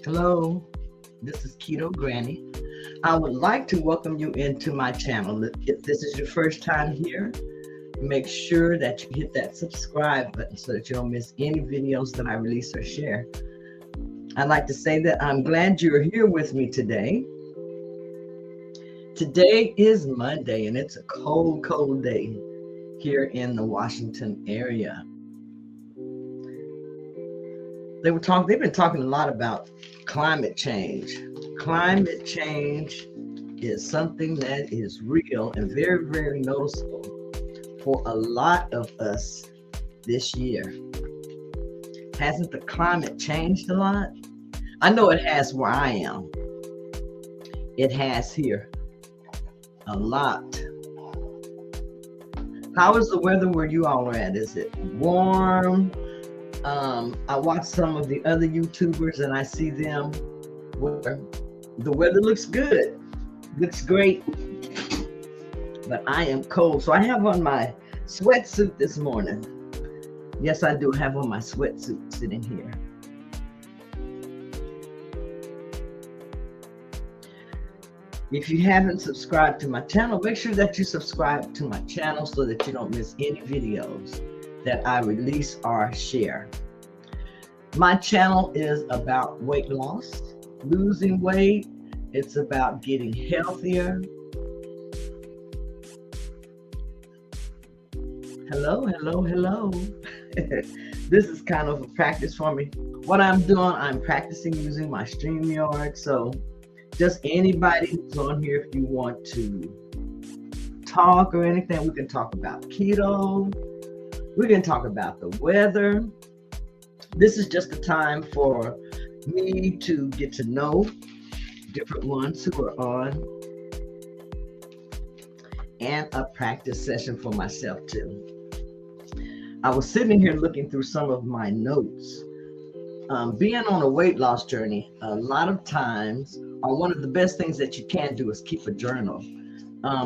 Hello, this is Keto Granny. I would like to welcome you into my channel. If this is your first time here, make sure that you hit that subscribe button so that you don't miss any videos that I release or share. I'd like to say that I'm glad you're here with me today. Today is Monday and it's a cold, cold day here in the Washington area. They've been talking a lot about climate change. Climate change is something that is real and very, very noticeable for a lot of us this year. Hasn't the climate changed a lot? I know it has where I am. It has here a lot. How is the weather where you all are at? Is it warm? I watch some of the other YouTubers and I see them where the weather looks good, looks great, but I am cold. So I have on my sweatsuit this morning. Yes, I do have on my sweatsuit sitting here. If you haven't subscribed to my channel, make sure that you subscribe to my channel so that you don't miss any videos that I release or share. My channel is about weight loss, losing weight. It's about getting healthier. Hello, hello, hello. This is kind of a practice for me. What I'm doing, I'm practicing using my StreamYard. So just anybody who's on here, if you want to talk or anything, we can talk about keto. We can talk about the weather. This is just a time for me to get to know different ones who are on, and a practice session for myself too. I was sitting here looking through some of my notes. Being on a weight loss journey, a lot of times, one of the best things that you can do is keep a journal.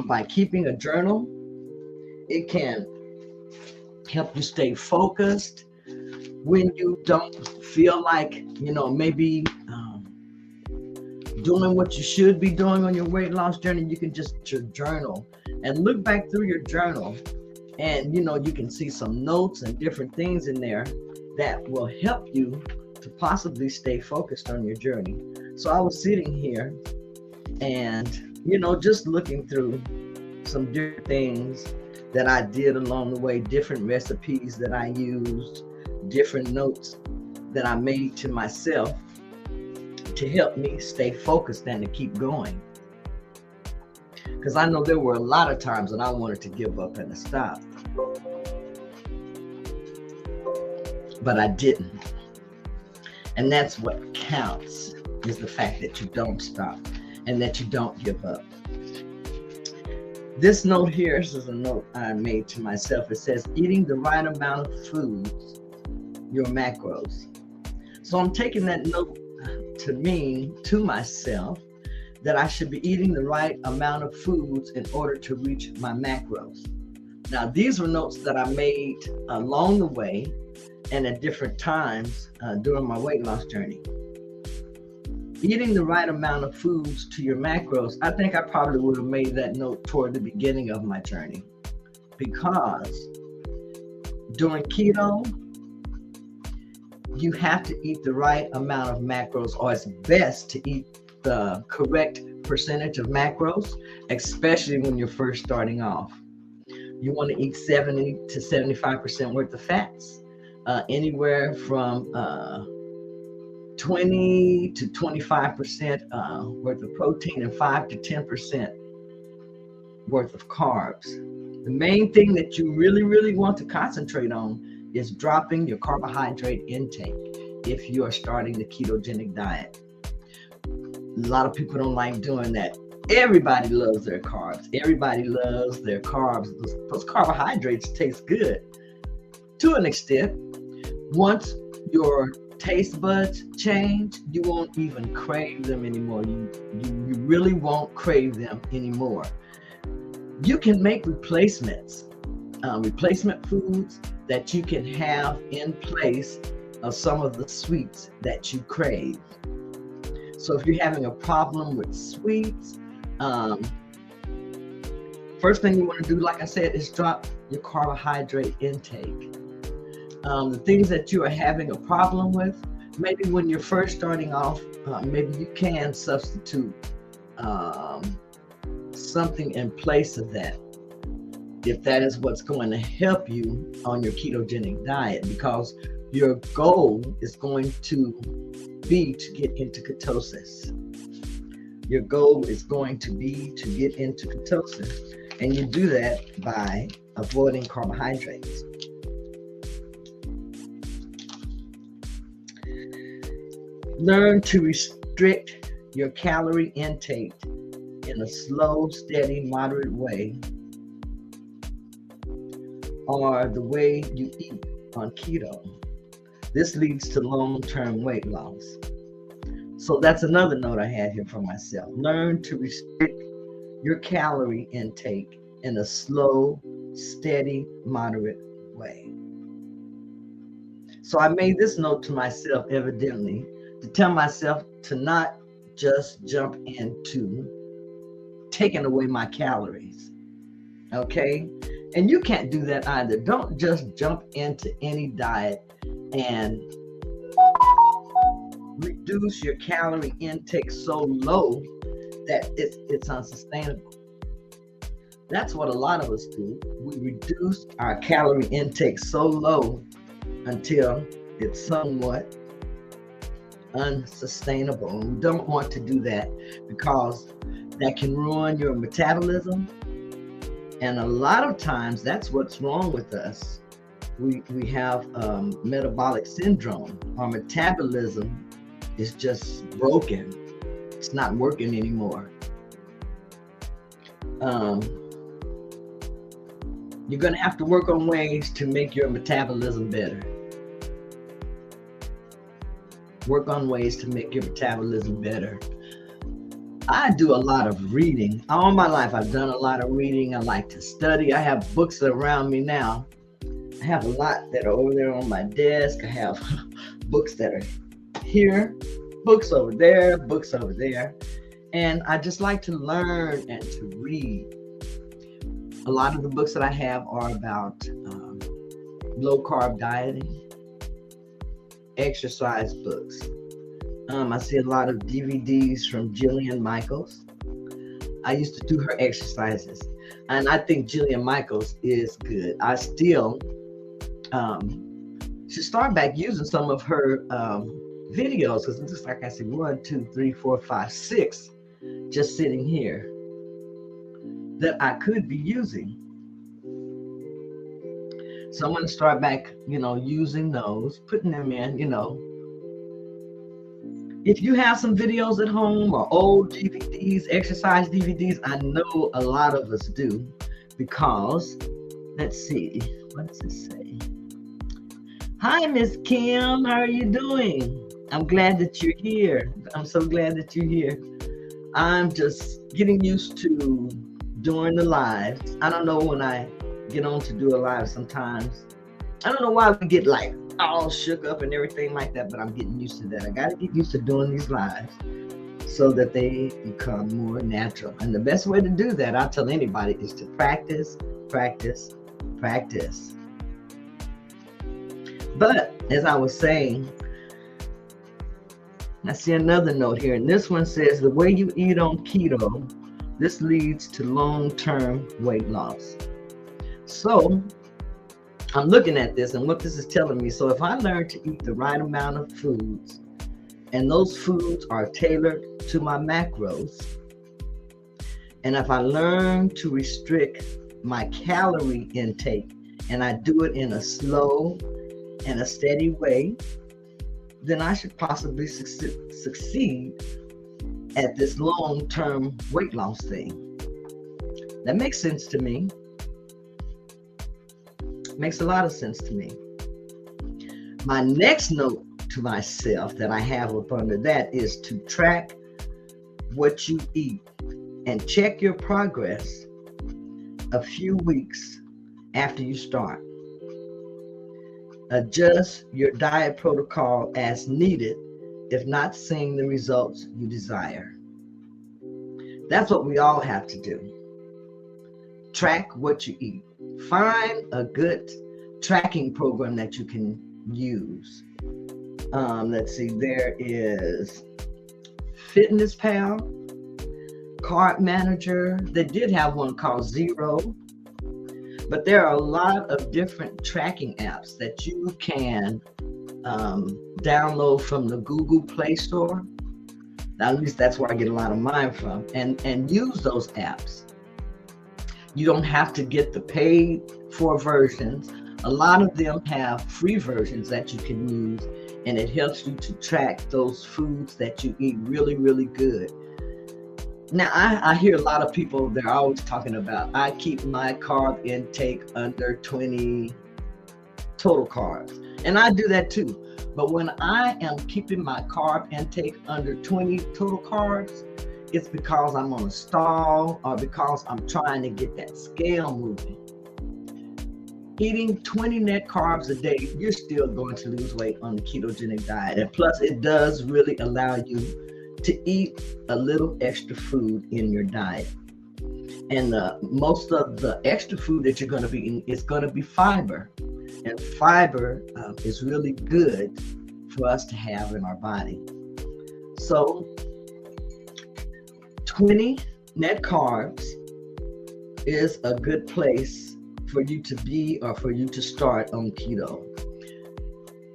By keeping a journal, it can help you stay focused when you don't feel like, maybe doing what you should be doing on your weight loss journey. You can just journal and look back through your journal, and you can see some notes and different things in there that will help you to possibly stay focused on your journey. So I was sitting here and just looking through some different things that I did along the way, different recipes that I used, different notes that I made to myself to help me stay focused and to keep going. Because I know there were a lot of times that I wanted to give up and to stop, but I didn't. And that's what counts, is the fact that you don't stop and that you don't give up. This note here is a note I made to myself. It says, eating the right amount of foods, your macros. So I'm taking that note to mean to myself that I should be eating the right amount of foods in order to reach my macros. Now, these were notes that I made along the way and at different times during my weight loss journey. Eating the right amount of foods to your macros, I think I probably would have made that note toward the beginning of my journey, because during keto, you have to eat the right amount of macros, or it's best to eat the correct percentage of macros, especially when you're first starting off. You want to eat 70 to 75% worth of fats, anywhere from 20 to 25% worth of protein, and 5 to 10% worth of carbs. The main thing that you really, really want to concentrate on is dropping your carbohydrate intake if you are starting the ketogenic diet. A lot of people don't like doing that. Everybody loves their carbs. Everybody loves their carbs. Those carbohydrates taste good to an extent. Once your taste buds change, you won't even crave them anymore. You really won't crave them anymore. You can make replacements, replacement foods that you can have in place of some of the sweets that you crave. So if you're having a problem with sweets, first thing you want to do, like I said, is drop your carbohydrate intake. The things that you are having a problem with, maybe when you're first starting off, maybe you can substitute something in place of that, if that is what's going to help you on your ketogenic diet, because your goal is going to be to get into ketosis. Your goal is going to be to get into ketosis, and you do that by avoiding carbohydrates. Learn to restrict your calorie intake in a slow, steady, moderate way, or the way you eat on keto. This leads to long-term weight loss. So that's another note I had here for myself. Learn to restrict your calorie intake in a slow, steady, moderate way. So I made this note to myself, evidently, to tell myself to not just jump into taking away my calories, okay? And you can't do that either. Don't just jump into any diet and reduce your calorie intake so low that it's unsustainable. That's what a lot of us do. We reduce our calorie intake so low until it's somewhat unsustainable. And we don't want to do that because that can ruin your metabolism. And a lot of times that's what's wrong with us. We have metabolic syndrome. Our metabolism is just broken. It's not working anymore. You're going to have to work on ways to make your metabolism better. Work on ways to make your metabolism better. I do a lot of reading. All my life, I've done a lot of reading. I like to study. I have books that are around me now. I have a lot that are over there on my desk. I have books that are here, books over there, books over there. And I just like to learn and to read. A lot of the books that I have are about low-carb dieting, exercise books. I see a lot of DVDs from Jillian Michaels. I used to do her exercises, and I think Jillian Michaels is good. I still should start back using some of her videos, because it looks like I see 1, 2, 3, 4, 5, 6 just sitting here that I could be using. So I'm going to start back, using those, putting them in, If you have some videos at home or old DVDs, exercise DVDs, I know a lot of us do, because, let's see, what does it say? Hi, Miss Kim, how are you doing? I'm glad that you're here. I'm so glad that you're here. I'm just getting used to doing the lives. I don't know when I get on to do a live sometimes. I don't know why we get like all shook up and everything like that, but I'm getting used to that. I got to get used to doing these lives so that they become more natural. And the best way to do that, I'll tell anybody, is to practice, practice, practice. But as I was saying, I see another note here, and this one says, the way you eat on keto, this leads to long-term weight loss. So I'm looking at this and what this is telling me. So if I learn to eat the right amount of foods, and those foods are tailored to my macros, and if I learn to restrict my calorie intake, and I do it in a slow and a steady way, then I should possibly succeed at this long-term weight loss thing. That makes sense to me. Makes a lot of sense to me. My next note to myself that I have up under that is to track what you eat and check your progress a few weeks after you start. Adjust your diet protocol as needed if not seeing the results you desire. That's what we all have to do. Track what you eat. Find a good tracking program that you can use. Let's see, there is Fitness Pal, Carb Manager. They did have one called Zero, but there are a lot of different tracking apps that you can download from the Google Play Store. Now, at least that's where I get a lot of mine from, and use those apps. You don't have to get the paid for versions. A lot of them have free versions that you can use, and it helps you to track those foods that you eat really, really good. Now, I hear a lot of people, they're always talking about, I keep my carb intake under 20 total carbs. And I do that too. But when I am keeping my carb intake under 20 total carbs, it's because I'm on a stall or because I'm trying to get that scale moving. Eating 20 net carbs a day, you're still going to lose weight on the ketogenic diet. And plus, it does really allow you to eat a little extra food in your diet. And most of the extra food that you're going to be eating is going to be fiber. And fiber is really good for us to have in our body. So 20 net carbs is a good place for you to be or for you to start on keto.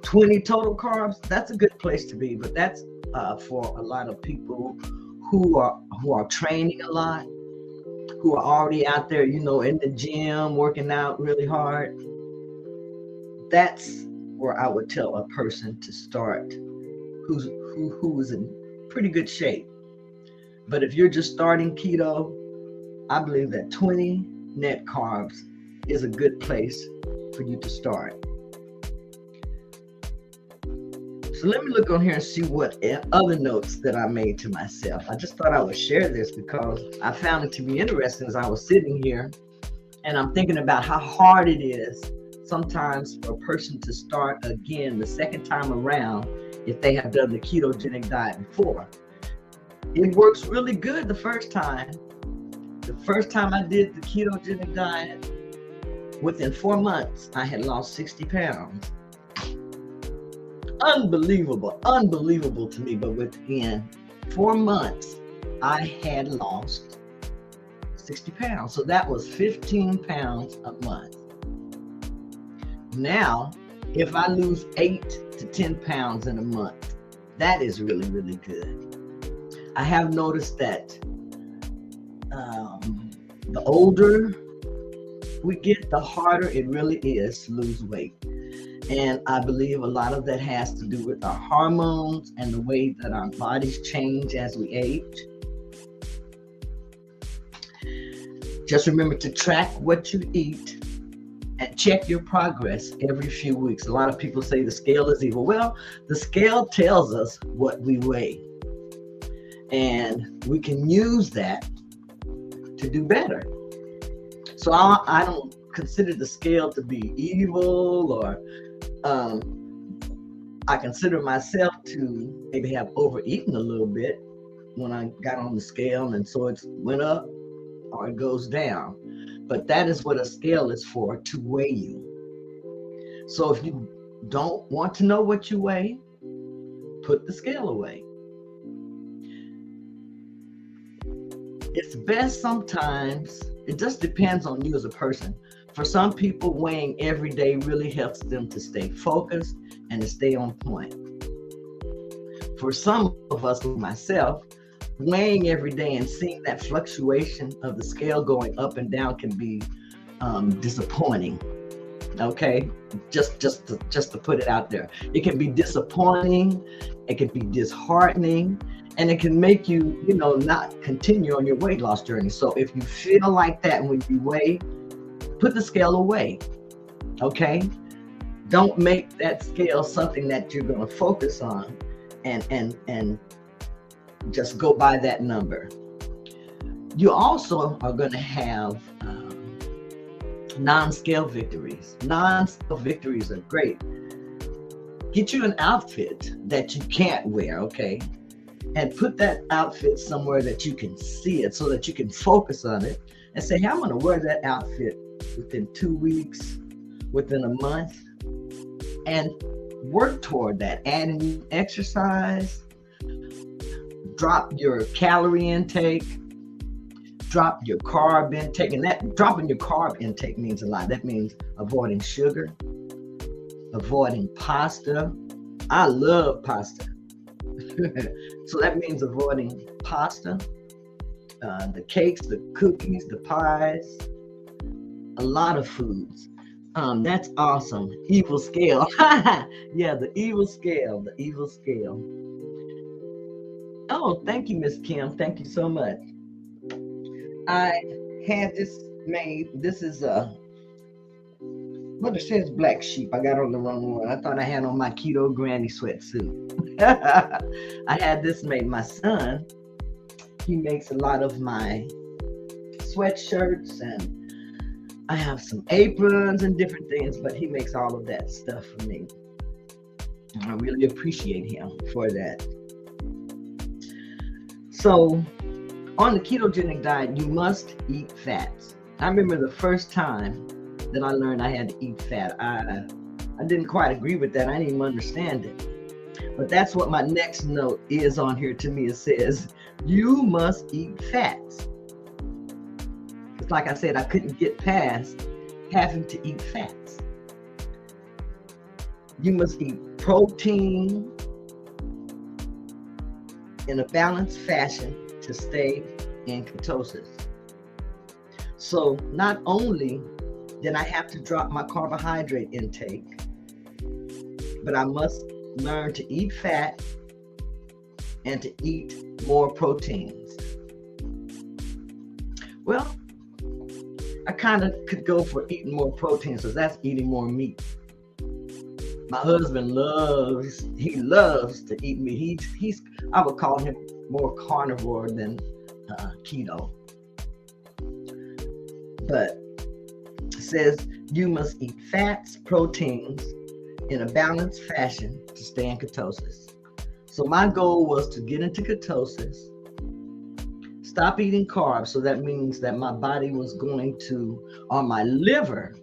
20 total carbs, that's a good place to be, but that's for a lot of people who are training a lot, who are already out there, in the gym, working out really hard. That's where I would tell a person to start who is in pretty good shape. But if you're just starting keto, I believe that 20 net carbs is a good place for you to start. So let me look on here and see what other notes that I made to myself. I just thought I would share this because I found it to be interesting as I was sitting here, and I'm thinking about how hard it is sometimes for a person to start again the second time around if they have done the ketogenic diet before. It works really good the first time. The first time I did the ketogenic diet, within 4 months, I had lost 60 pounds. Unbelievable to me, but within 4 months, I had lost 60 pounds. So that was 15 pounds a month. Now, if I lose 8 to 10 pounds in a month, that is really, really good. I have noticed that the older we get, the harder it really is to lose weight. And I believe a lot of that has to do with our hormones and the way that our bodies change as we age. Just remember to track what you eat and check your progress every few weeks. A lot of people say the scale is evil. Well, the scale tells us what we weigh, and we can use that to do better. So I don't consider the scale to be evil, or I consider myself to maybe have overeaten a little bit when I got on the scale, and so it went up or it goes down. But that is what a scale is for, to weigh you. So if you don't want to know what you weigh, put the scale away. It's best sometimes, it just depends on you as a person. For some people, weighing every day really helps them to stay focused and to stay on point. For some of us, like myself, weighing every day and seeing that fluctuation of the scale going up and down can be disappointing. Okay, just to put it out there, it can be disappointing, it can be disheartening, and it can make you, not continue on your weight loss journey. So if you feel like that when you weigh, put the scale away. Okay, don't make that scale something that you're going to focus on and just go by that number. You also are going to have non-scale victories. Non-scale victories are great. Get you an outfit that you can't wear, okay? And put that outfit somewhere that you can see it so that you can focus on it and say, hey, I'm going to wear that outfit within 2 weeks, within a month, and work toward that. Adding exercise, drop your calorie intake, drop your carb intake. And that dropping your carb intake means a lot. That means avoiding sugar, avoiding pasta. I love pasta. So that means avoiding pasta, the cakes, the cookies, the pies, a lot of foods. That's awesome. Evil scale. Yeah, the evil scale, the evil scale. Oh, thank you, Miss Kim. Thank you so much. I had this made. This is but it says black sheep. I got on the wrong one. I thought I had on my keto granny sweatsuit. I had this made. My son, he makes a lot of my sweatshirts, and I have some aprons and different things, but he makes all of that stuff for me. And I really appreciate him for that. So on the ketogenic diet, you must eat fats. I remember the first time that I learned I had to eat fat. I didn't quite agree with that. I didn't even understand it. But that's what my next note is on here to me. It says, you must eat fats. It's like I said, I couldn't get past having to eat fats. You must eat protein in a balanced fashion to stay in ketosis. So not only did I have to drop my carbohydrate intake, but I must learn to eat fat and to eat more proteins. Well, I kind of could go for eating more proteins, because that's eating more meat. My husband loves to eat meat. He's I would call him more carnivore than keto. But it says you must eat fats, proteins in a balanced fashion to stay in ketosis. So my goal was to get into ketosis, stop eating carbs. So that means that my body was going to, or my liver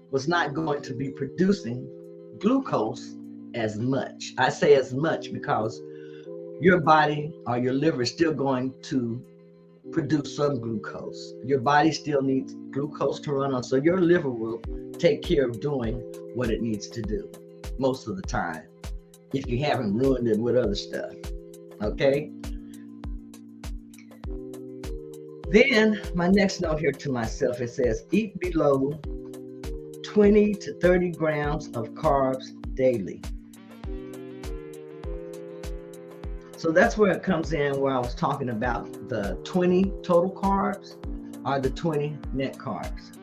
was not going to be producing glucose as much. I say as much because your body or your liver is still going to produce some glucose. Your body still needs glucose to run on, so your liver will take care of doing what it needs to do most of the time, if you haven't ruined it with other stuff. Okay? Then my next note here to myself, it says eat below 20 to 30 grams of carbs daily. So that's where it comes in, where I was talking about the 20 total carbs or the 20 net carbs.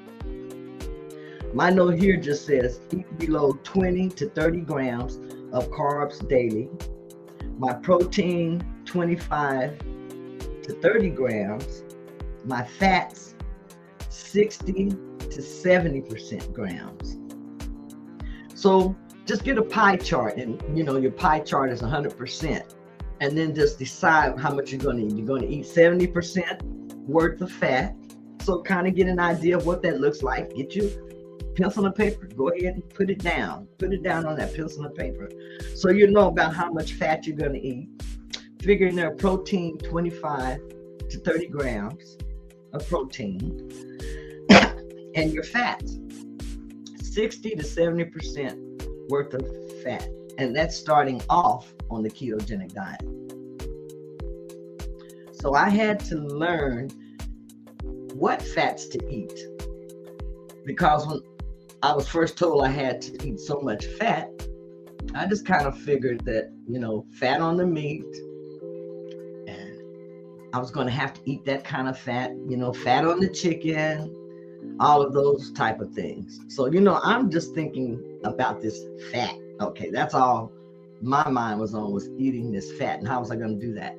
My note here just says eat below 20 to 30 grams of carbs daily. My protein, 25 to 30 grams. My fats, 60 to 70% grams. So just get a pie chart, and your pie chart is 100%. And then just decide how much you're going to eat. You're going to eat 70% worth of fat. So kind of get an idea of what that looks like. Get your pencil and paper. Go ahead and put it down. Put it down on that pencil and paper. So you know about how much fat you're going to eat. Figure in there protein, 25 to 30 grams of protein. And your fats, 60 to 70% worth of fat. And that's starting off on the ketogenic diet. So I had to learn what fats to eat, because when I was first told I had to eat so much fat, I just kind of figured that, fat on the meat, and I was going to have to eat that kind of fat, fat on the chicken, all of those type of things. So, I'm just thinking about this fat. Okay, that's all my mind was on, was eating this fat, and how was I going to do that?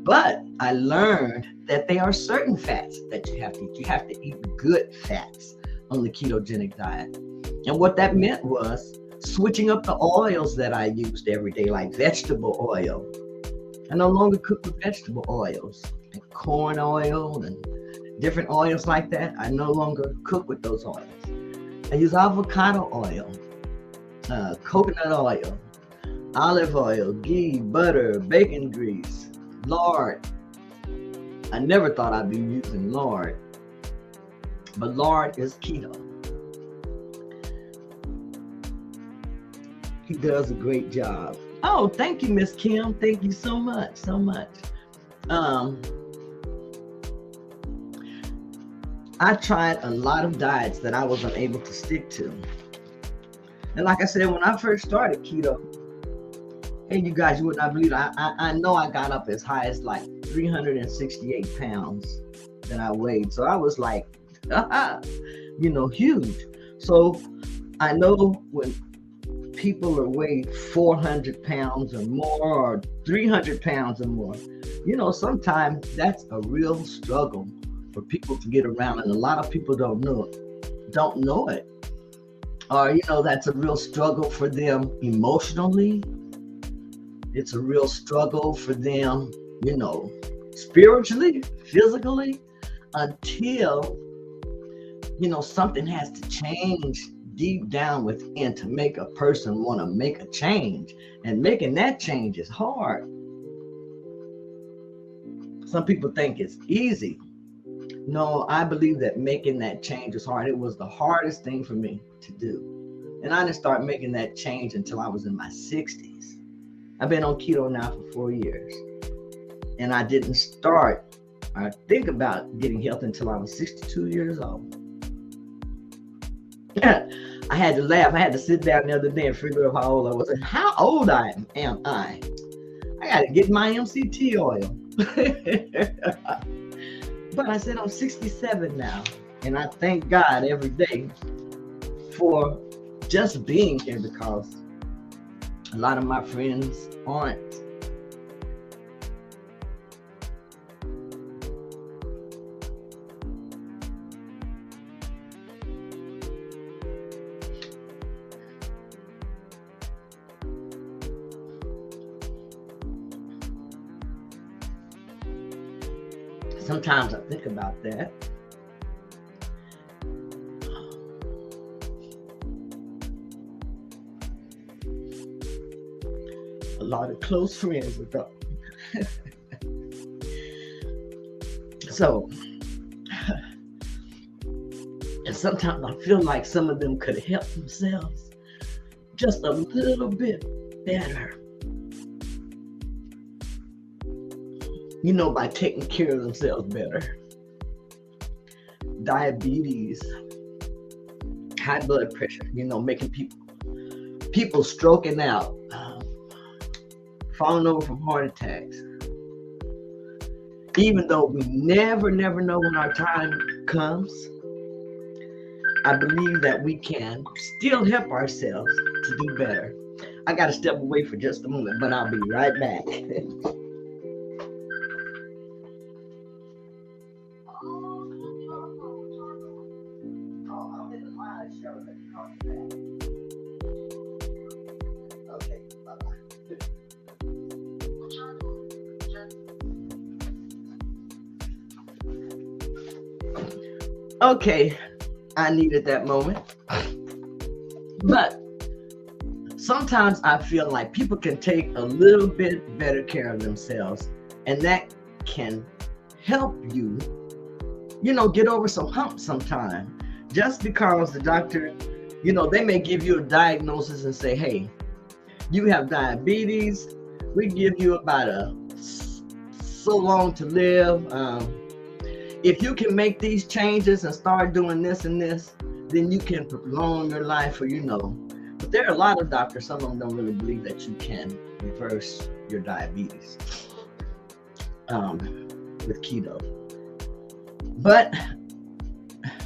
But I learned that there are certain fats that you have to eat. You have to eat good fats on the ketogenic diet. And what that meant was switching up the oils that I used every day, like vegetable oil. I no longer cook with vegetable oils, like corn oil and different oils like that. I no longer cook with those oils. I use avocado oil, coconut oil, olive oil, ghee, butter, bacon grease, lard. I never thought I'd be using lard, but lard is keto. He does a great job. Oh, thank you, Miss Kim. Thank you so much, so much. I tried a lot of diets that I was unable to stick to. And like I said, when I first started keto, hey, you guys, you would not believe it. I know I got up as high as like 368 pounds that I weighed. So I was like, huge. So I know when people are weighed 400 pounds or more, or 300 pounds or more, sometimes that's a real struggle for people to get around, and a lot of people don't know it. Or, that's a real struggle for them emotionally. It's a real struggle for them, spiritually, physically, until, something has to change deep down within to make a person want to make a change. And making that change is hard. Some people think it's easy. No, I believe that making that change is hard. It was the hardest thing for me to do. And I didn't start making that change until I was in my 60s. I've been on keto now for 4 years. And I didn't start or think about getting healthy until I was 62 years old. I had to laugh. I had to sit down the other day and figure out how old I was. And how old am I? I got to get my MCT oil. But I said I'm 67 now, and I thank God every day for just being here, because a lot of my friends aren't. Sometimes I think about that. A lot of close friends with them. So, and sometimes I feel like some of them could help themselves just a little bit better. By taking care of themselves better. Diabetes, high blood pressure, making people stroking out, falling over from heart attacks. Even though we never know when our time comes, I believe that we can still help ourselves to do better. I got to step away for just a moment, but I'll be right back. Okay, bye-bye. Okay, I needed that moment. But sometimes I feel like people can take a little bit better care of themselves, and that can help you, get over some humps sometime. Just because the doctor, they may give you a diagnosis and say, hey, you have diabetes. We give you about so long to live. If you can make these changes and start doing this and this, then you can prolong your life, or But there are a lot of doctors, some of them don't really believe that you can reverse your diabetes with keto. But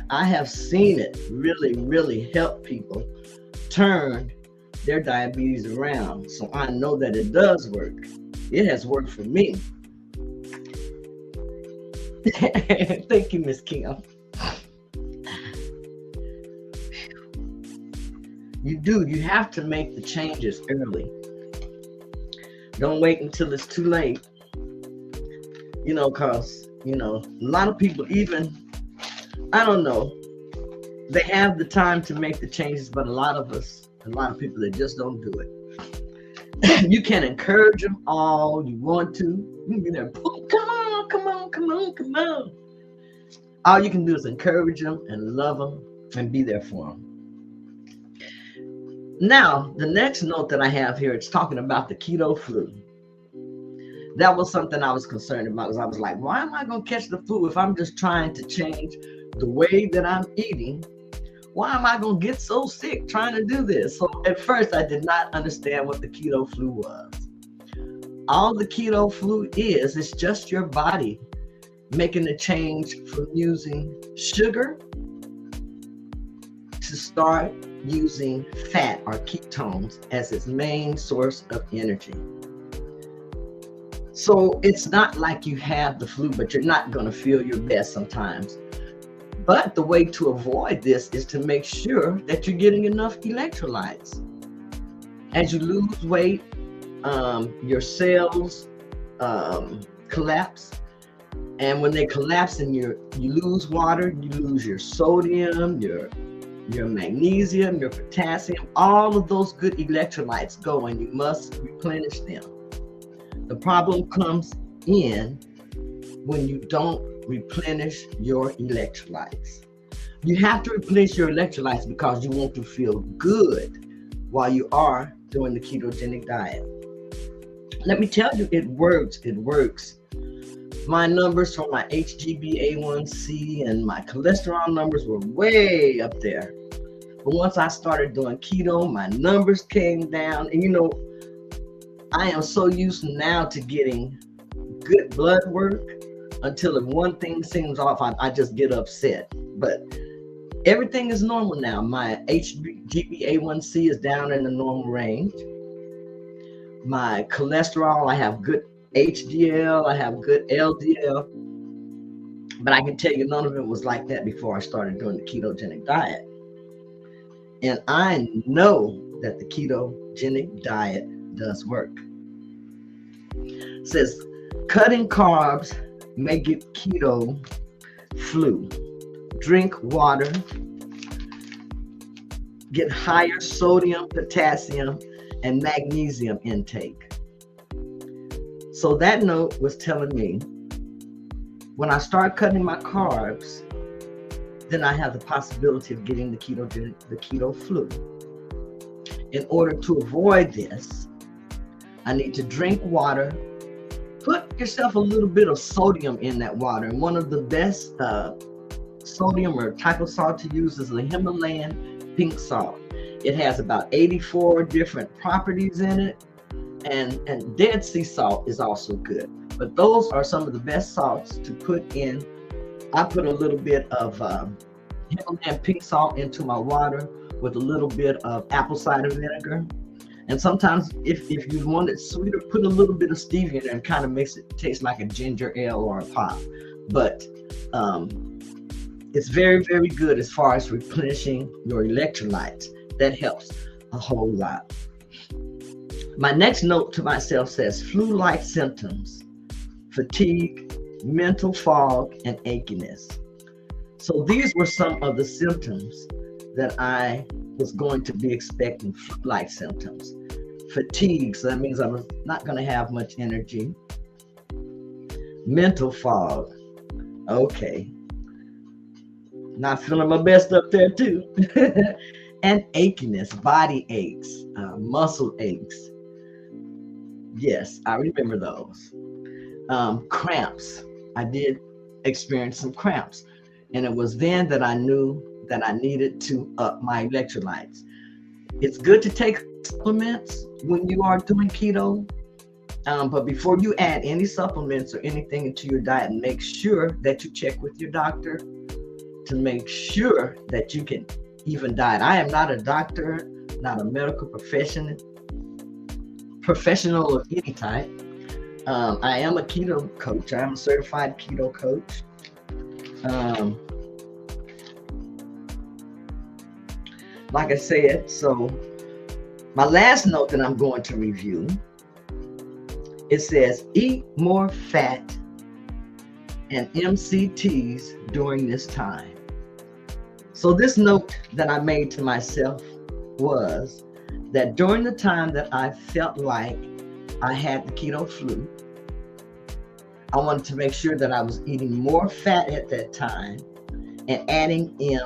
I have seen it really help people turn their diabetes around. So I know that it does work. It has worked for me. Thank you, Miss Kim. You have to make the changes early. Don't wait until it's too late. Because, a lot of people, even, I don't know, they have the time to make the changes, but a lot of people, they just don't do it. You can encourage them all you want to. You can be there, come on. All you can do is encourage them and love them and be there for them. Now, the next note that I have here, it's talking about the keto flu. That was something I was concerned about, because I was like, why am I going to catch the flu if I'm just trying to change the way that I'm eating? Why am I going to get so sick trying to do this? So at first, I did not understand what the keto flu was. All the keto flu is just your body making a change from using sugar to start using fat or ketones as its main source of energy. So it's not like you have the flu, but you're not going to feel your best sometimes. But the way to avoid this is to make sure that you're getting enough electrolytes. As you lose weight, your cells collapse. And when they collapse and you lose water, you lose your sodium, your magnesium, your potassium, all of those good electrolytes go, and you must replenish them. The problem comes in when you don't replenish your electrolytes. You have to replenish your electrolytes because you want to feel good while you are doing the ketogenic diet. Let me tell you, it works. It works. My numbers for my HbA1c and my cholesterol numbers were way up there. But once I started doing keto, my numbers came down. And I am so used now to getting good blood work until if one thing seems off, I just get upset. But everything is normal now. My HbA1c is down in the normal range. My cholesterol, I have good HDL, I have good LDL. But I can tell you none of it was like that before I started doing the ketogenic diet. And I know that the ketogenic diet does work. It says, cutting carbs may get keto flu. Drink water. Get higher sodium, potassium, and magnesium intake. So that note was telling me, when I start cutting my carbs, then I have the possibility of getting the keto flu. In order to avoid this, I need to drink water. Put yourself a little bit of sodium in that water. And one of the best sodium or type of salt to use is the Himalayan pink salt. It has about 84 different properties in it. And Dead Sea salt is also good. But those are some of the best salts to put in. I put a little bit of Himalayan pink salt into my water with a little bit of apple cider vinegar. And sometimes if you want it sweeter, put a little bit of stevia in there and kind of makes it taste like a ginger ale or a pop. But it's very, very good as far as replenishing your electrolytes. That helps a whole lot. My next note to myself says flu-like symptoms, fatigue, mental fog, and achiness. So these were some of the symptoms that I was going to be expecting, flu-like symptoms. Fatigue, so that means I'm not going to have much energy. Mental fog, okay. Not feeling my best up there too. And achiness, body aches, muscle aches. Yes, I remember those. Cramps. I did experience some cramps. And it was then that I knew that I needed to up my electrolytes. It's good to take supplements when you are doing keto. But before you add any supplements or anything into your diet, make sure that you check with your doctor to make sure that you can even diet. I am not a doctor, not a medical professional of any type. I am a keto coach. I am a certified keto coach. like I said, so my last note that I'm going to review, it says eat more fat and MCTs during this time. So this note that I made to myself was that during the time that I felt like I had the keto flu, I wanted to make sure that I was eating more fat at that time and adding in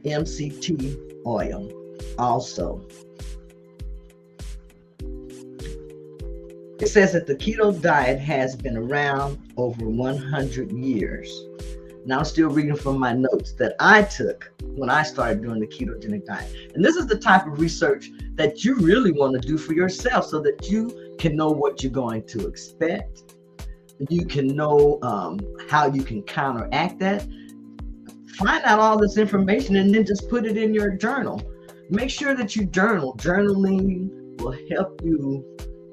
MCT oil also. It says that the keto diet has been around over 100 years. Now I'm still reading from my notes that I took when I started doing the ketogenic diet. And this is the type of research that you really want to do for yourself so that you can know what you're going to expect. You can know how you can counteract that. Find out all this information and then just put it in your journal. Make sure that you journal. Journaling will help you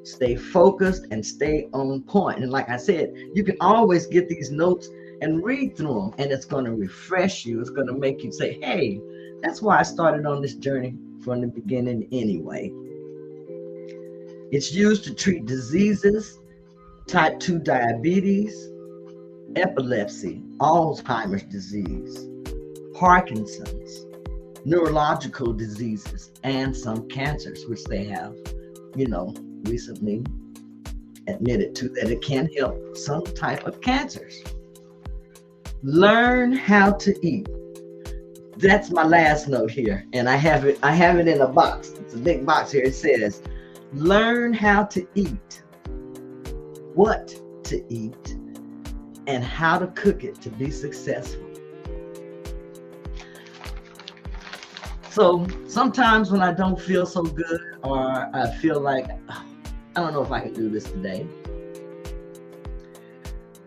stay focused and stay on point. And like I said, you can always get these notes and read through them, and it's going to refresh you. It's going to make you say, hey, that's why I started on this journey from the beginning anyway. It's used to treat diseases, type 2 diabetes, epilepsy, Alzheimer's disease, Parkinson's, neurological diseases, and some cancers, which they have, recently admitted to that it can help some type of cancers. Learn how to eat. That's my last note here, and I have it in a box. It's a big box here. It says, learn how to eat, what to eat, and how to cook it to be successful. So sometimes when I don't feel so good, or I feel like, I don't know if I can do this today,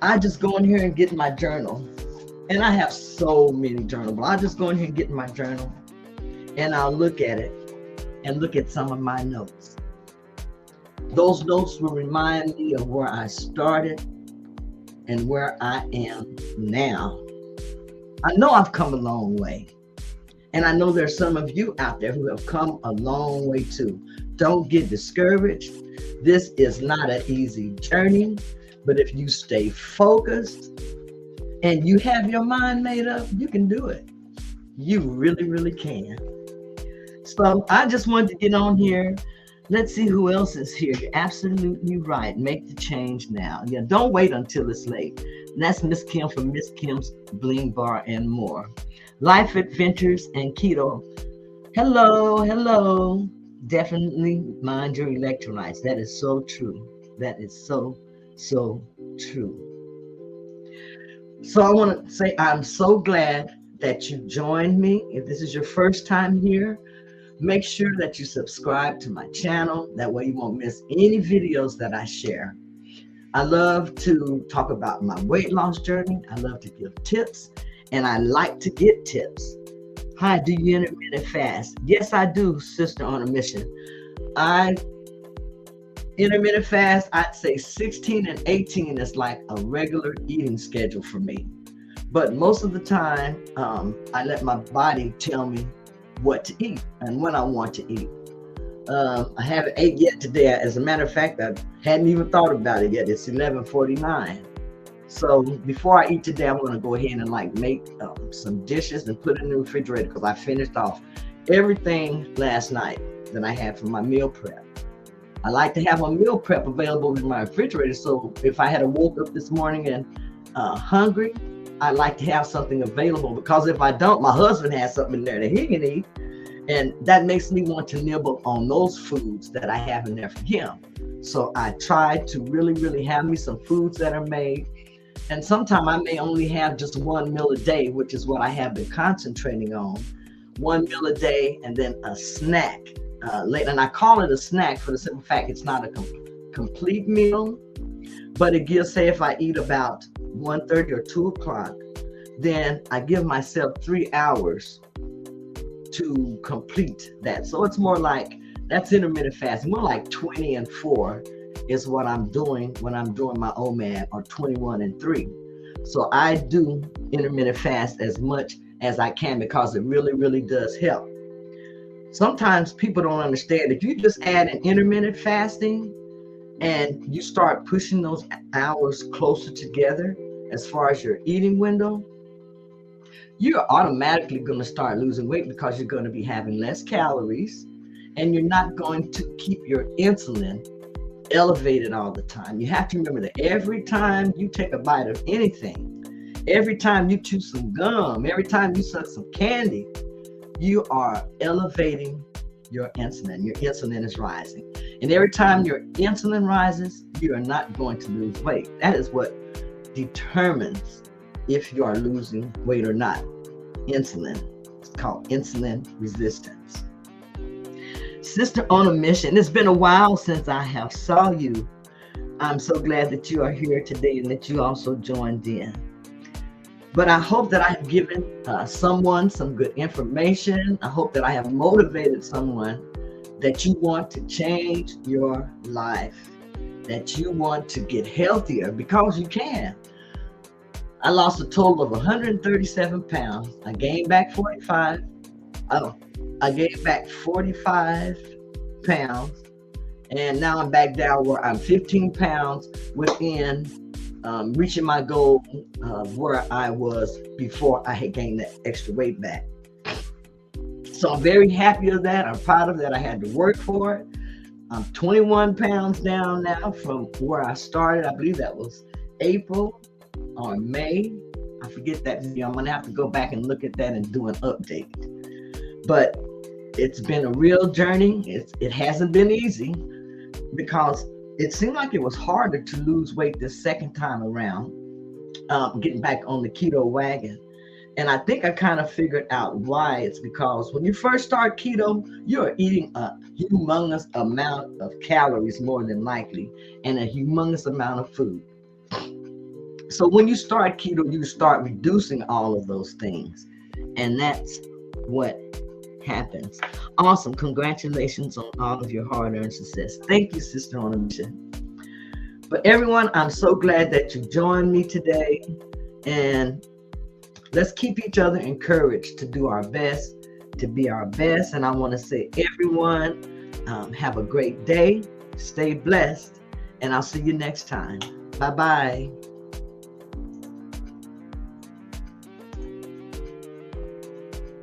I just go in here and get my journal. And I have so many journals, but I'll just go in here and get my journal and I'll look at it and look at some of my notes. Those notes will remind me of where I started and where I am now. I know I've come a long way. And I know there's some of you out there who have come a long way too. Don't get discouraged. This is not an easy journey, but if you stay focused and you have your mind made up, you can do it. You really, really can. So I just wanted to get on here. Let's see who else is here. You're absolutely right. Make the change now. Yeah, don't wait until it's late. And that's Miss Kim from Miss Kim's Bling Bar and More. Life Adventures and Keto. Hello. Definitely mind your electrolytes. That is so true. That is so true. So I want to say I'm so glad that you joined me. If this is your first time here, make sure that you subscribe to my channel. That way you won't miss any videos that I share. I love to talk about my weight loss journey. I love to give tips, and I like to get tips. Hi, do you intermittent fast? Yes, I do, sister on a mission. Intermittent fast, I'd say 16 and 18 is like a regular eating schedule for me. But most of the time, I let my body tell me what to eat and when I want to eat. I haven't ate yet today. As a matter of fact, I hadn't even thought about it yet. It's 11:49. So before I eat today, I'm going to go ahead and make some dishes and put it in the refrigerator because I finished off everything last night that I had for my meal prep. I like to have a meal prep available in my refrigerator. So if I had woke up this morning and hungry, I like to have something available, because if I don't, my husband has something in there that he can eat. And that makes me want to nibble on those foods that I have in there for him. So I try to really, really have me some foods that are made. And sometimes I may only have just one meal a day, which is what I have been concentrating on. One meal a day and then a snack later. And I call it a snack for the simple fact it's not a complete meal, but it gives, say if I eat about 1:30 or 2 o'clock, then I give myself 3 hours to complete that. So it's more like, that's intermittent fasting, more like 20 and 4 is what I'm doing when I'm doing my OMAD, or 21 and 3. So I do intermittent fast as much as I can because it really, really does help. Sometimes people don't understand. If you just add an intermittent fasting and you start pushing those hours closer together as far as your eating window, you're automatically going to start losing weight because you're going to be having less calories and you're not going to keep your insulin elevated all the time. You have to remember that every time you take a bite of anything, every time you chew some gum, every time you suck some candy, you are elevating your insulin. Your insulin is rising. And every time your insulin rises, you are not going to lose weight. That is what determines if you are losing weight or not. Insulin. It's called insulin resistance. Sister on a mission. It's been a while since I have saw you. I'm so glad that you are here today and that you also joined in. But I hope that I have given someone some good information. I hope that I have motivated someone that you want to change your life, that you want to get healthier, because you can. I lost a total of 137 pounds. I gained back 45. I gained back 45 pounds. And now I'm back down where I'm 15 pounds within reaching my goal of where I was before I had gained that extra weight back. So I'm very happy of that. I'm proud of that. I had to work for it. I'm 21 pounds down now from where I started. I believe that was April or May. I forget that. I'm going to have to go back and look at that and do an update. But it's been a real journey. It hasn't been easy because it seemed like it was harder to lose weight this second time around, getting back on the keto wagon. And I think I kind of figured out why. It's because when you first start keto, you're eating a humongous amount of calories more than likely, and a humongous amount of food. So when you start keto, you start reducing all of those things. And that's what happens. Awesome. Congratulations on all of your hard-earned success. Thank you, Sister on a Mission. But everyone, I'm so glad that you joined me today. And let's keep each other encouraged to do our best, to be our best. And I want to say, everyone, have a great day. Stay blessed. And I'll see you next time. Bye-bye.